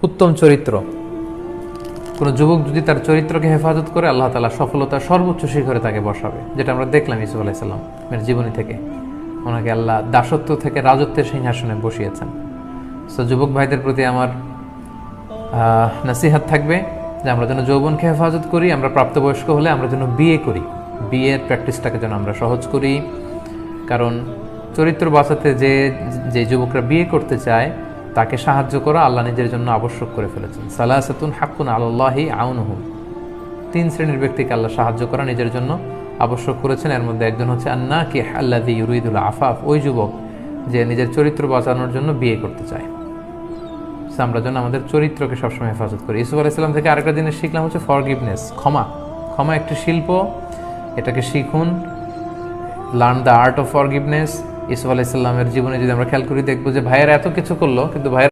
উত্তম চরিত্র। কোনো যুবক যদি তার চরিত্রকে হেফাজত করে, আল্লাহ তাআলা সফলতার সর্বোচ্চ শিখরে তাকে বসাবে, যেটা আমরা দেখলাম ইউসুফ আলাইহিস সালামের জীবনী থেকে। ওনাকে আল্লাহ দাসত্ব থেকে রাজত্বের সিংহাসনে বসিয়েছেন। সো যুবক ভাইদের প্রতি আমার নসিহত থাকবে যে আমরা যেন যৌবনকে হেফাজত করি। আমরা প্রাপ্তবয়স্ক হলে আমরা যেন বিয়ে করি, বিয়ের প্র্যাকটিসটাকে যেন আমরা সহজ করি। কারণ চরিত্র বাঁচাতে যে যুবকরা বিয়ে করতে চায়, তাকে সাহায্য করা আল্লাহ নিজের জন্য আবশ্যক করে ফেলেছেন। সালাসাতুন হাক্কুন আলাল্লাহি আউনুহুম, 3 শ্রেণীর ব্যক্তিকে আল্লাহ সাহায্য করা নিজের জন্য আবশ্যক করেছেন। এর মধ্যে একজন হচ্ছে আন্নাকিহ আল্লাযী ইউরিদুল আফাফ, ওই যুবক যে নিজের চরিত্র বাঁচানোর জন্য বিয়ে করতে চায়। আমরা যেন আমাদের চরিত্রকে সবসময় হেফাজত করি। ইউসুফ আলাইহিস সালাম থেকে আরেকটা জিনিস শিখলাম হচ্ছে ফরগিভনেস, ক্ষমা। ক্ষমা একটি শিল্প, এটাকে শিখুন। Learn the art of forgiveness. Yusuf আলাইহিস সালামের জীবনে যদি আমরা খেয়াল করি, দেখবো যে ভাইয়েরা এত কিছু করলো, কিন্তু ভাইয়ের